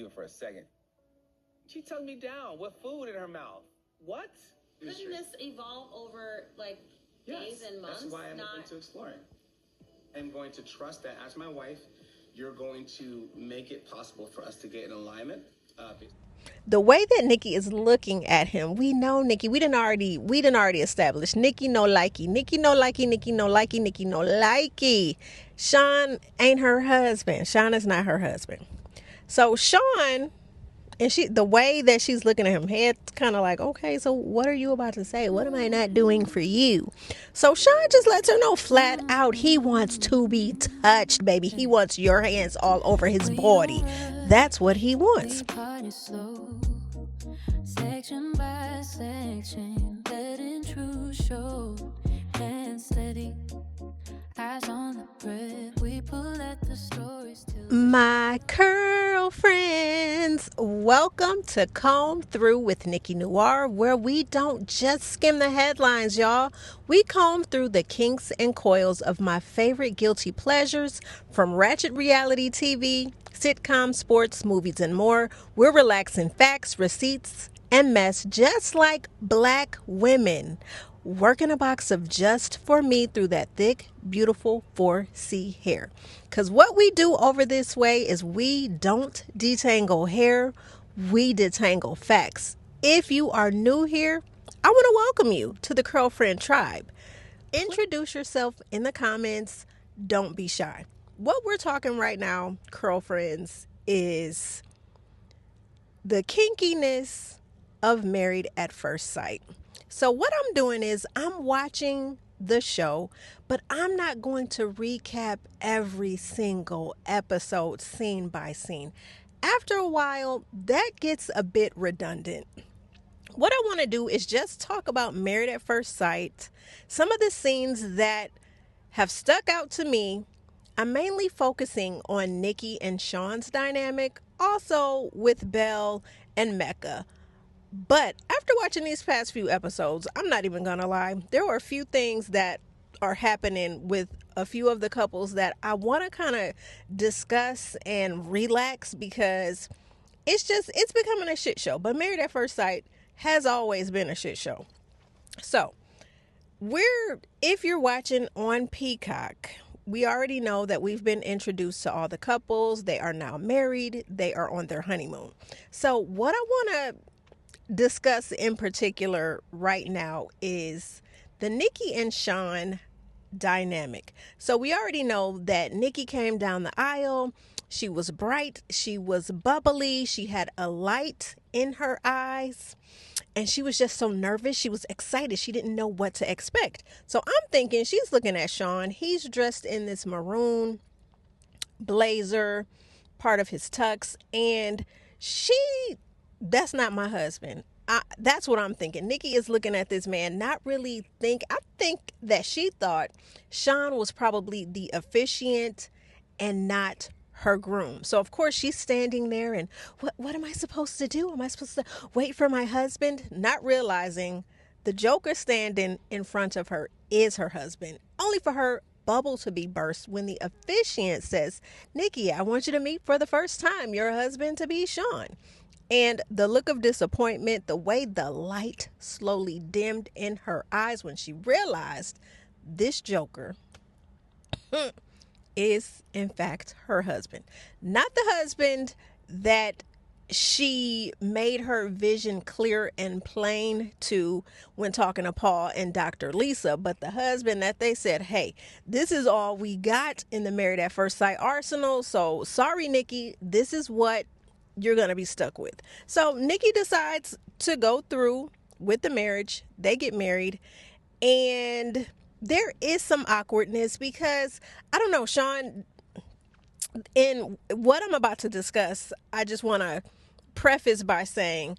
you for a second. She tugged me down with food in her mouth. What? Couldn't this evolve over like days and months? That's why I'm open to exploring. I'm going to trust that as my wife, you're going to make it possible for us to get in alignment. The way that Nikki is looking at him, we know Nikki. We didn't already establish Nikki no likey. Nikki no likey. Nikki no likey. Nikki no likey. Shawn ain't her husband. Shawn is not her husband. So Shawn, and the way that she's looking at him, head's kind of like, okay, so what are you about to say? What am I not doing for you? So Shawn just lets her know flat out he wants to be touched, baby. He wants your hands all over his body. That's what he wants. Section by section, letting true show and steady. Eyes on the bread, we pull at the stories till my curl friends. Welcome to Comb Through with Nikki Noir, where we don't just skim the headlines, y'all. We comb through the kinks and coils of my favorite guilty pleasures, from ratchet reality TV, sitcoms, sports, movies, and more. We're relaxing facts, receipts, and mess just like black women. Working a box of just for me through that thick, beautiful 4C hair. Because what we do over this way is we don't detangle hair, we detangle facts. If you are new here, I want to welcome you to the Curl Friend Tribe. Introduce yourself in the comments. Don't be shy. What we're talking right now, Curl Friends, is the kinkiness of Married at First Sight. So what I'm doing is I'm watching the show, but I'm not going to recap every single episode scene by scene. After a while, that gets a bit redundant. What I want to do is just talk about Married at First Sight, some of the scenes that have stuck out to me. I'm mainly focusing on Nikki and Shawn's dynamic, also with Belle and Mecca. But after watching these past few episodes, I'm not even gonna lie, there were a few things that are happening with a few of the couples that I want to kind of discuss and relax, because it's becoming a shit show. But Married at First Sight has always been a shit show. So if you're watching on Peacock, we already know that we've been introduced to all the couples. They are now married. They are on their honeymoon. So what I want to discuss in particular right now is the Nikki and Shawn dynamic. So we already know that Nikki came down the aisle. She was bright. She was bubbly. She had a light in her eyes. And she was just so nervous. She was excited. She didn't know what to expect. So I'm thinking she's looking at Shawn. He's dressed in this maroon blazer, part of his tux. And that's not my husband. That's what I'm thinking. Nikki is looking at this man, I think that she thought Shawn was probably the officiant and not her groom. So of course she's standing there and what am I supposed to do? Am I supposed to wait for my husband? Not realizing the joker standing in front of her is her husband, only for her bubble to be burst when the officiant says, "Nikki, I want you to meet for the first time your husband to be Shawn." And the look of disappointment, the way the light slowly dimmed in her eyes when she realized this joker is in fact her husband. Not the husband that she made her vision clear and plain to when talking to Paul and Dr. Lisa, but the husband that they said, hey, this is all we got in the Married at First Sight arsenal. So sorry, Nikki, this is what you're going to be stuck with. So Nikki decides to go through with the marriage. They get married, and there is some awkwardness because, I don't know, Shawn, in what I'm about to discuss, I just want to preface by saying,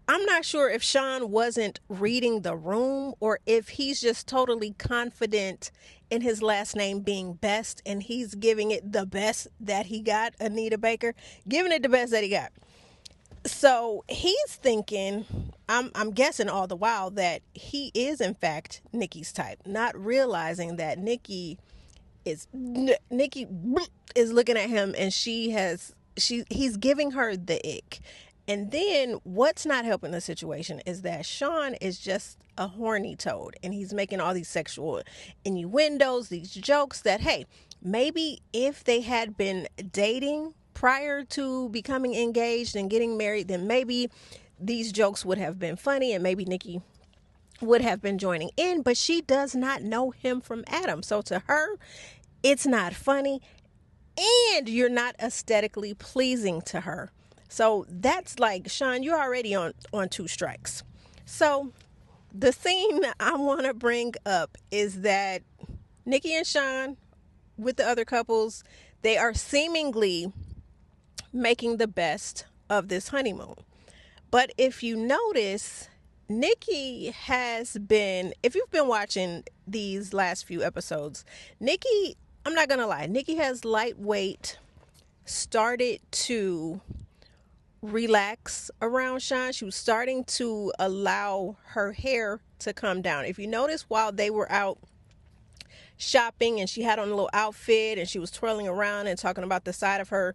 I'm not sure if Shawn wasn't reading the room or if he's just totally confident in his last name being Best and he's giving it the best that he got. Anita Baker, giving it the best that he got. So he's thinking, I'm guessing all the while, that he is in fact Nikki's type, not realizing that Nikki is looking at him and she has he's giving her the ick. And then what's not helping the situation is that Shawn is just a horny toad, and he's making all these sexual innuendos, these jokes that, hey, maybe if they had been dating prior to becoming engaged and getting married, then maybe these jokes would have been funny and maybe Nikki would have been joining in, but she does not know him from Adam. So to her, it's not funny, and you're not aesthetically pleasing to her. So that's like, Shawn, you're already on 2 strikes. So the scene I want to bring up is that Nikki and Shawn, with the other couples, they are seemingly making the best of this honeymoon. But if you notice, Nikki has been, if you've been watching these last few episodes, Nikki, I'm not going to lie, Nikki has lightweight started to relax around Shawn. She was starting to allow her hair to come down. If you notice, while they were out shopping and she had on a little outfit and she was twirling around and talking about the side of her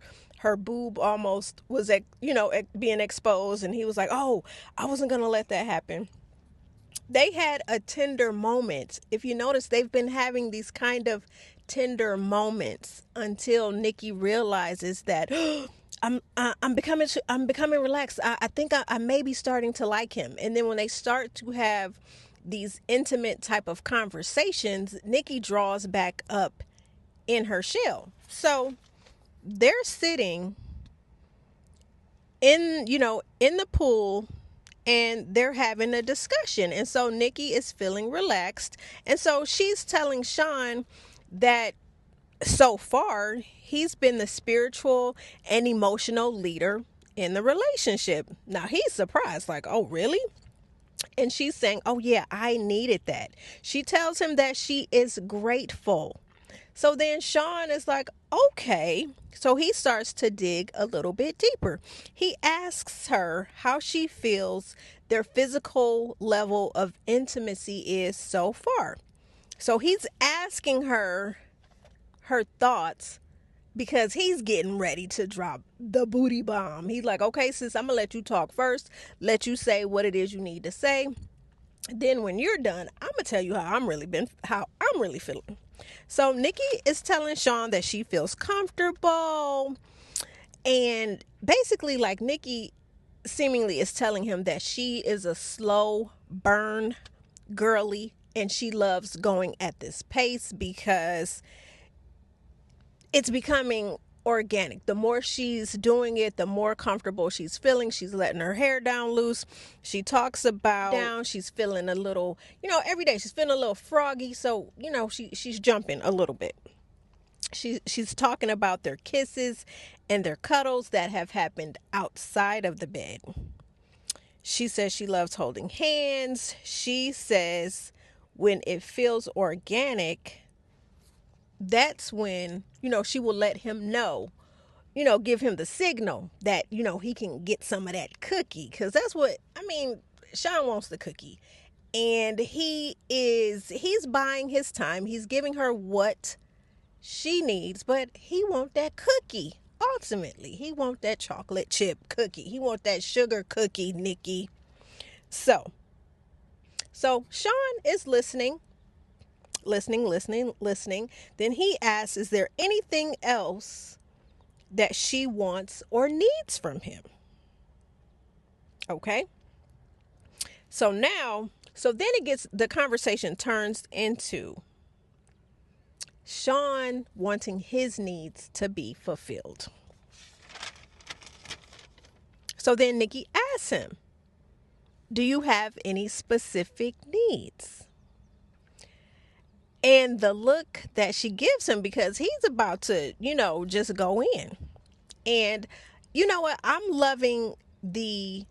boob almost was, being exposed, and he was like, oh, I wasn't gonna let that happen. They had a tender moment. If you notice, they've been having these kind of tender moments until Nikki realizes that I'm becoming relaxed. I think I may be starting to like him. And then when they start to have these intimate type of conversations, Nikki draws back up in her shell. So they're sitting in the pool and they're having a discussion. And so Nikki is feeling relaxed. And so she's telling Shawn that so far he's been the spiritual and emotional leader in the relationship. Now he's surprised, like, oh, really? And she's saying, oh yeah, I needed that. She tells him that she is grateful. So then Shawn is like, okay. So he starts to dig a little bit deeper. He asks her how she feels their physical level of intimacy is so far. So he's asking her thoughts because he's getting ready to drop the booty bomb. He's like, okay, sis, I'm gonna let you talk first, let you say what it is you need to say. Then when you're done, I'm gonna tell you how I'm really feeling. So Nikki is telling Shawn that she feels comfortable, and basically, like, Nikki seemingly is telling him that she is a slow burn girly and she loves going at this pace because it's becoming organic. The more she's doing it, the more comfortable she's feeling. She's letting her hair down loose. She talks about she's feeling a little, every day she's feeling a little froggy. So, she's jumping a little bit. She's talking about their kisses and their cuddles that have happened outside of the bed. She says she loves holding hands. She says when it feels organic, that's when, she will let him know, give him the signal that, he can get some of that cookie. Because that's what, Shawn wants the cookie. And he's buying his time. He's giving her what she needs, but he wants that cookie. Ultimately, he wants that chocolate chip cookie. He wants that sugar cookie, Nikki. So Shawn is listening. Then he asks, is there anything else that she wants or needs from him? Okay. So then the conversation turns into Shawn wanting his needs to be fulfilled. So then Nikki asks him, do you have any specific needs? And the look that she gives him, because he's about to, just go in. And you know what? I'm loving the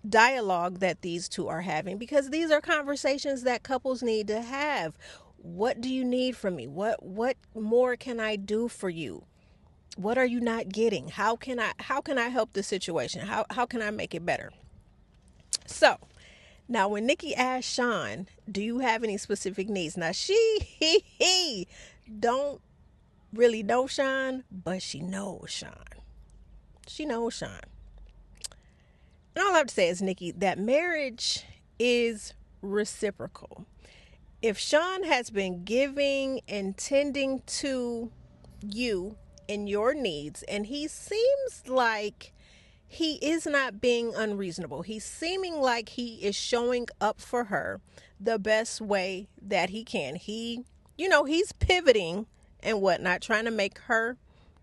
dialogue that these two are having, because these are conversations that couples need to have. What do you need from me? What more can I do for you? What are you not getting? How can I help the situation? How can I make it better? So now when Nikki asked Shawn, do you have any specific needs? Now she don't really know Shawn, but she knows Shawn. She knows Shawn. And all I have to say is, Nikki, that marriage is reciprocal. If Shawn has been giving and tending to you and your needs, and he seems like he is not being unreasonable. He's seeming like he is showing up for her the best way that he can. He's pivoting and whatnot, trying to make her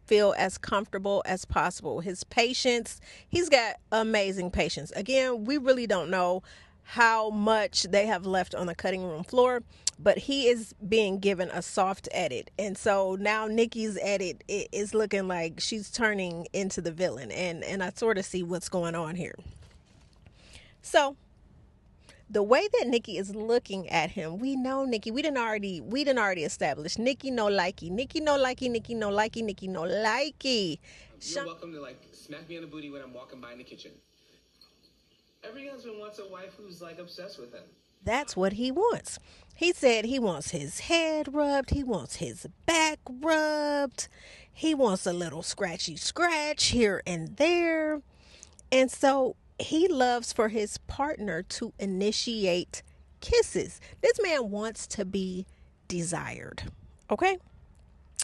feel as comfortable as possible. His patience, he's got amazing patience. Again, we really don't know how much they have left on the cutting room floor, but he is being given a soft edit. And so now Nikki's edit is looking like she's turning into the villain. And I sort of see what's going on here. So the way that Nikki is looking at him, we know Nikki, we didn't already establish Nikki no likey. Nikki no likey, Nikki no likey, Nikki no likey. You're welcome to smack me on the booty when I'm walking by in the kitchen. Every husband wants a wife who's obsessed with him. That's what he wants. He said he wants his head rubbed. He wants his back rubbed. He wants a little scratchy scratch here and there. And so he loves for his partner to initiate kisses. This man wants to be desired. Okay?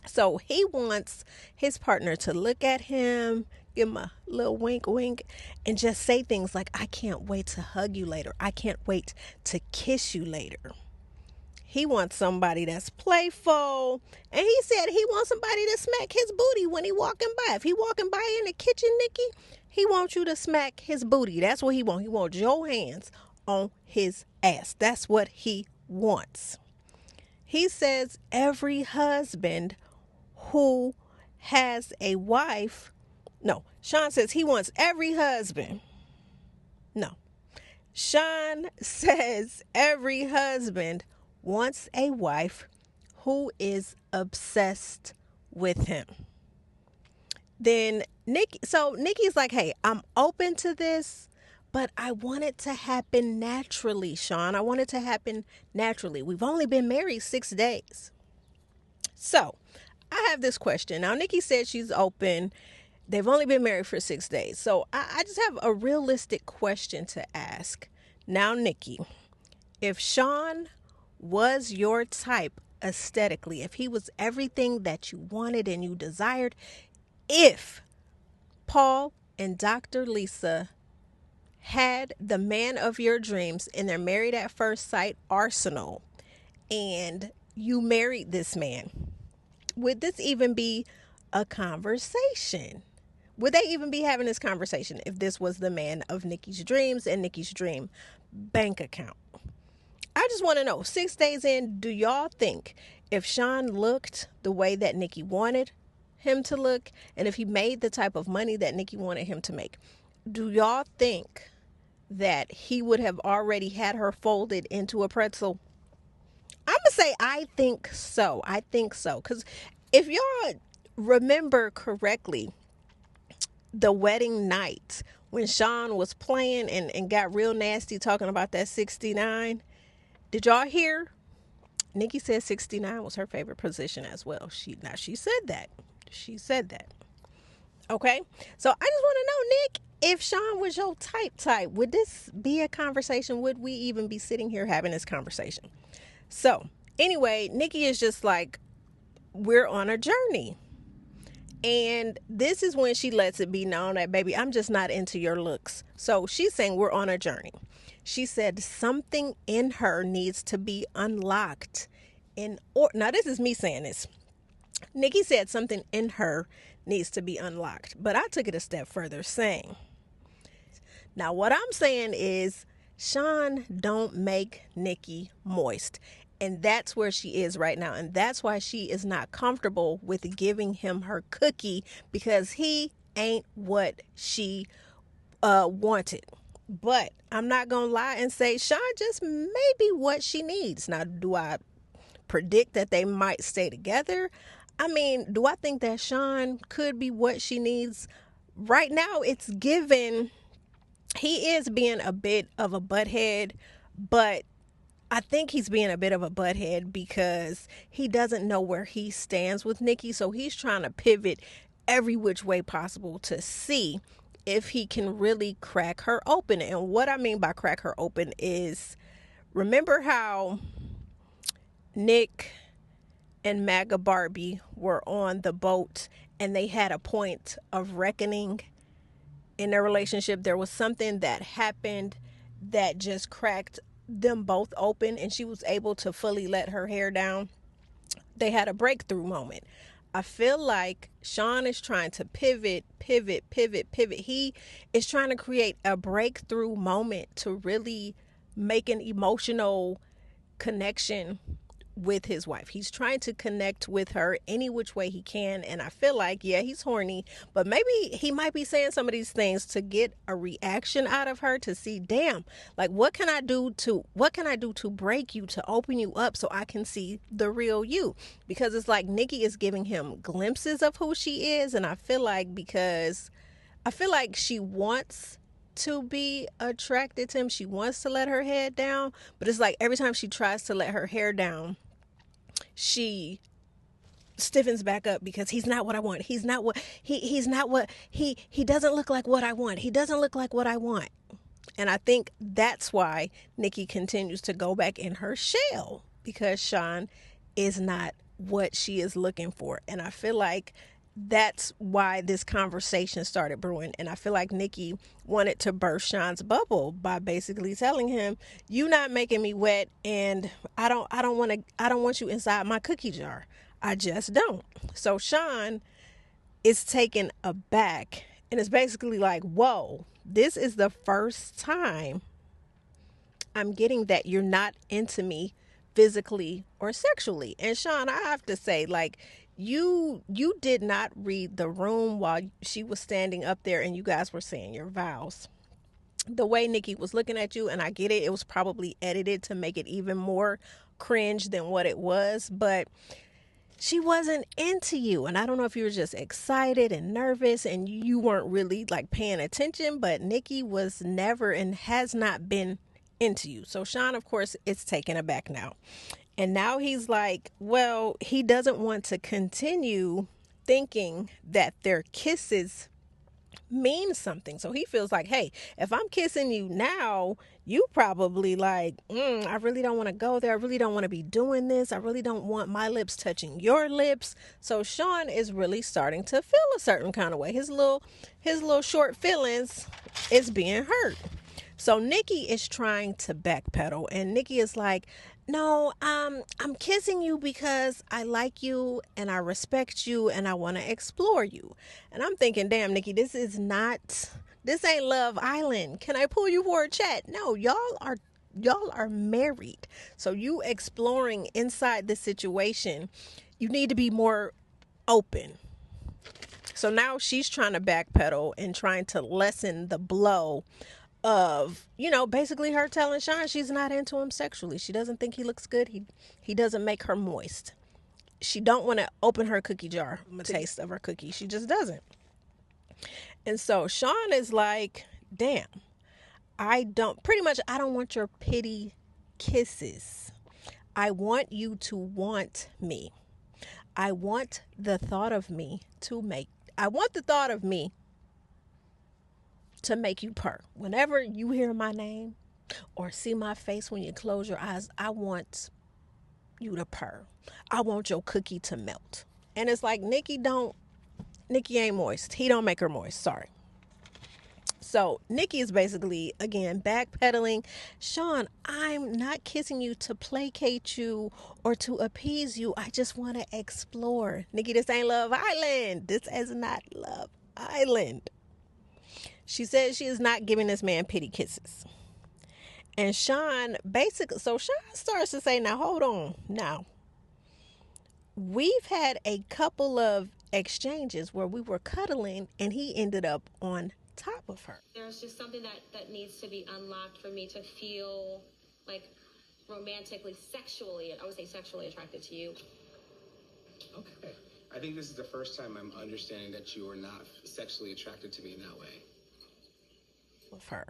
So he wants his partner to look at him, give him a little wink, wink, and just say things like, I can't wait to hug you later. I can't wait to kiss you later. He wants somebody that's playful. And he said he wants somebody to smack his booty when he walking by. If he walking by in the kitchen, Nikki, he wants you to smack his booty. That's what he wants. He wants your hands on his ass. That's what he wants. He says every husband who has a wife, no, Shawn says he wants every husband. No, Shawn says every husband wants a wife who is obsessed with him. Then Nikki's like, hey, I'm open to this, but I want it to happen naturally, Shawn. I want it to happen naturally. We've only been married 6 days. So I have this question. Now, Nikki said she's open. They've only been married for 6 days. So I just have a realistic question to ask. Now, Nikki, if Shawn was your type aesthetically, if he was everything that you wanted and you desired, if Paul and Dr. Lisa had the man of your dreams in their married at first sight arsenal, and you married this man, would this even be a conversation? Would they even be having this conversation if this was the man of Nikki's dreams and Nikki's dream bank account? I just want to know, 6 days in, do y'all think if Shawn looked the way that Nikki wanted him to look, and if he made the type of money that Nikki wanted him to make, do y'all think that he would have already had her folded into a pretzel? I'm going to say I think so. I think so. Because if y'all remember correctly, the wedding night when Shawn was playing and got real nasty talking about that 69, did y'all hear? Nikki said 69 was her favorite position as well. She said that. She said that. Okay? So I just want to know, Nick, if Shawn was your type, would this be a conversation? Would we even be sitting here having this conversation? So anyway, Nikki is just like, we're on a journey. And this is when she lets it be known that, baby, I'm just not into your looks. So she's saying we're on a journey. She said something in her needs to be unlocked. Now, this is me saying this. Nikki said something in her needs to be unlocked. But I took it a step further, saying, now what I'm saying is, Shawn don't make Nikki moist. And that's where she is right now. And that's why she is not comfortable with giving him her cookie, because he ain't what she wanted. But I'm not going to lie and say Shawn just may be what she needs. Now, do I predict that they might stay together? I mean, do I think that Shawn could be what she needs? Right now, it's given, he is being a bit of a butthead, but I think he's being a bit of a butthead because he doesn't know where he stands with Nikki. So he's trying to pivot every which way possible to see if he can really crack her open. And what I mean by crack her open is, remember how Nick and MAGA Barbie were on the boat and they had a point of reckoning in their relationship? There was something that happened that just cracked them both open, and she was able to fully let her hair down. They had a breakthrough moment. I feel like Shawn is trying to pivot. He is trying to create a breakthrough moment to really make an emotional connection with his wife. He's trying to connect with her any which way he can. And I feel like, yeah, he's horny, but maybe he might be saying some of these things to get a reaction out of her, to see, damn, like, what can I do to break you, to open you up so I can see the real you? Because it's like Nikki is giving him glimpses of who she is. And I feel like she wants to be attracted to him. She wants to let her head down, but it's like every time she tries to let her hair down, she stiffens back up because he's not what I want. He doesn't look like what I want. He doesn't look like what I want. And I think that's why Nikki continues to go back in her shell, because Shawn is not what she is looking for. And I feel like that's why this conversation started brewing. And I feel like Nikki wanted to burst Shawn's bubble by basically telling him, "You not making me wet, and I don't want you inside my cookie jar. I just don't." So Shawn is taken aback and it's basically like, whoa, this is the first time I'm getting that you're not into me physically or sexually. And Shawn, I have to say, like, you did not read the room while she was standing up there and you guys were saying your vows. The way Nikki was looking at you, and I get it, it was probably edited to make it even more cringe than what it was, but she wasn't into you. And I don't know if you were just excited and nervous and you weren't really like paying attention, but Nikki was never and has not been into you. So Shawn, of course, is taken aback now. And now he's like, well, he doesn't want to continue thinking that their kisses mean something. So he feels like, hey, if I'm kissing you now, you probably like, I really don't want to go there. I really don't want to be doing this. I really don't want my lips touching your lips. So Shawn is really starting to feel a certain kind of way. His little short feelings is being hurt. So Nikki is trying to backpedal, and Nikki is like, no, I'm kissing you because I like you and I respect you and I want to explore you. And I'm thinking, damn, Nikki, this ain't Love Island. Can I pull you for a chat? No, y'all are married. So you exploring inside this situation, you need to be more open. So now she's trying to backpedal and trying to lessen the blow of, basically her telling Shawn she's not into him sexually. She doesn't think he looks good. He doesn't make her moist. She don't want to open her cookie jar, a taste of her cookie. She just doesn't. And so Shawn is like, damn, I don't want your pity kisses. I want you to want me. I want the thought of me to make you purr. Whenever you hear my name or see my face when you close your eyes, I want you to purr. I want your cookie to melt. And it's like, Nikki ain't moist. He don't make her moist. Sorry. So Nikki is basically, again, backpedaling. Shawn, I'm not kissing you to placate you or to appease you. I just want to explore. Nikki, this ain't Love Island. This is not Love Island. She says she is not giving this man pity kisses. And Shawn starts to say, now hold on. Now, we've had a couple of exchanges where we were cuddling and he ended up on top of her. There's just something that needs to be unlocked for me to feel like romantically, sexually attracted to you. Okay. I think this is the first time I'm understanding that you are not sexually attracted to me in that way. Of her.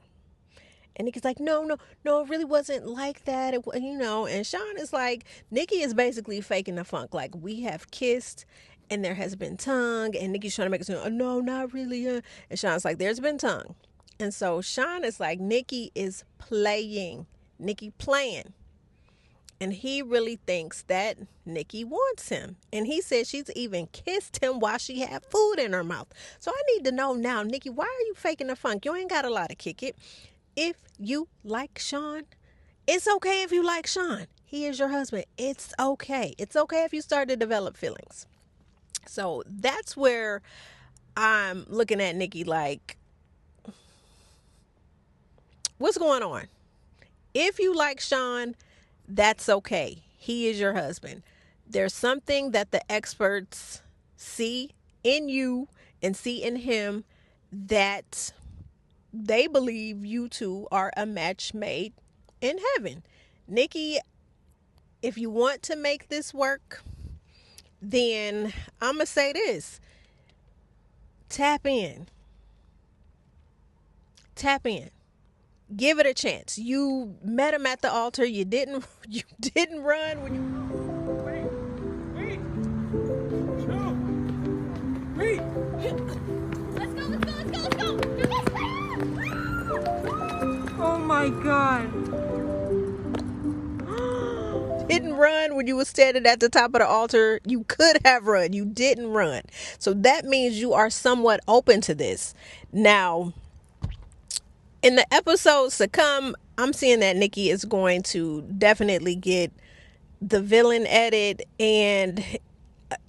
And Nikki's like, no, it really wasn't like that. And Shawn is like, Nikki is basically faking the funk. Like, we have kissed and there has been tongue, and Nikki's trying to make it seem, oh, no, not really. And Shawn's like, there's been tongue. And so Shawn is like, Nikki is playing. Nikki playing. And he really thinks that Nikki wants him. And he said she's even kissed him while she had food in her mouth. So I need to know now, Nikki, why are you faking the funk? You ain't got a lot to kick it. If you like Shawn, it's okay if you like Shawn. He is your husband. It's okay. It's okay if you start to develop feelings. So that's where I'm looking at Nikki like, what's going on? If you like Shawn, that's okay. He is your husband. There's something that the experts see in you and see in him that they believe you two are a match made in heaven. Nikki, if you want to make this work, then I'm going to say this. Tap in. Tap in. Give it a chance. You met him at the altar. You didn't run when you... Wait. Let's go. Oh my God. Didn't run when you were standing at the top of the altar. You could have run. You didn't run. So that means you are somewhat open to this. Now, in the episodes to come, I'm seeing that Nikki is going to definitely get the villain edit, and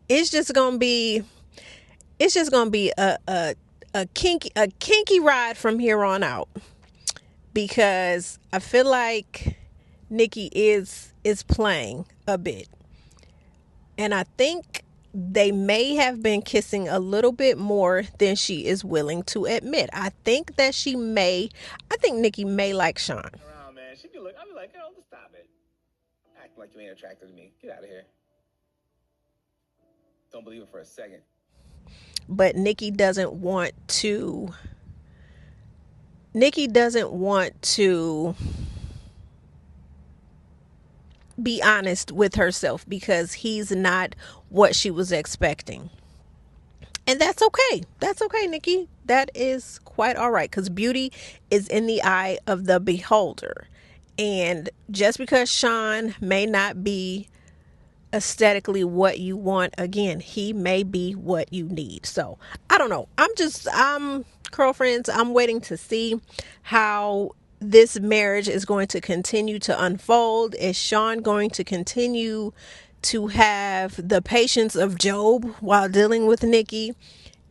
it's just gonna be a kinky ride from here on out, because I feel like Nikki is playing a bit, and I think they may have been kissing a little bit more than she is willing to admit. I think Nikki may like Shawn. Around, man. She be look. I be like, girl, just stop it. Act like you ain't attracted to me. Get out of here. Don't believe it for a second. But Nikki doesn't want to be honest with herself, because he's not what she was expecting. And that's okay. That's okay, Nikki. That is quite all right, because beauty is in the eye of the beholder. And just because Shawn may not be aesthetically what you want, again, he may be what you need. So I don't know. I'm girlfriends, I'm waiting to see how this marriage is going to continue to unfold. Is Shawn going to continue to have the patience of Job while dealing with Nikki?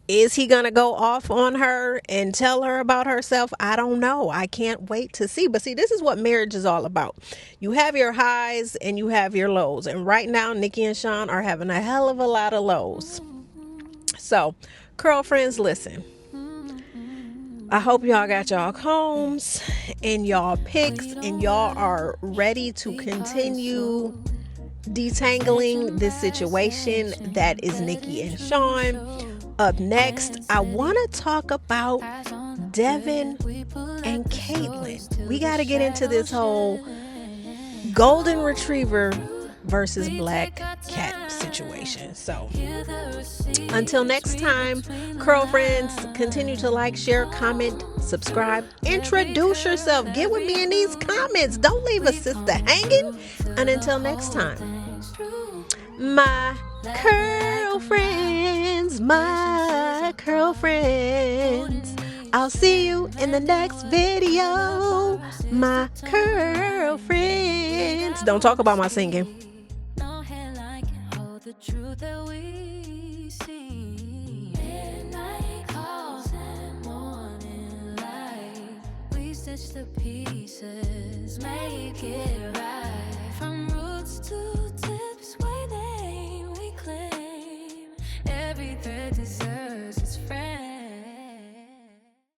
Is he going to go off on her and tell her about herself? I don't know. I can't wait to see. But see, this is what marriage is all about. You have your highs and you have your lows. And right now, Nikki and Shawn are having a hell of a lot of lows. So, girlfriends, listen. I hope y'all got y'all combs and y'all picks, and y'all are ready to continue detangling this situation that is Nikki and Shawn. Up next, I want to talk about Devin and Caitlin. We got to get into this whole golden retriever versus black cat situation. So until next time, girlfriends, continue to like, share, comment, subscribe, introduce yourself, get with me in these comments, don't leave a sister hanging. And until next time, my girlfriends, I'll see you in the next video, my girlfriends. Don't talk about my singing. The truth that we see, midnight calls and morning light, we stitch the pieces, make it right, from roots to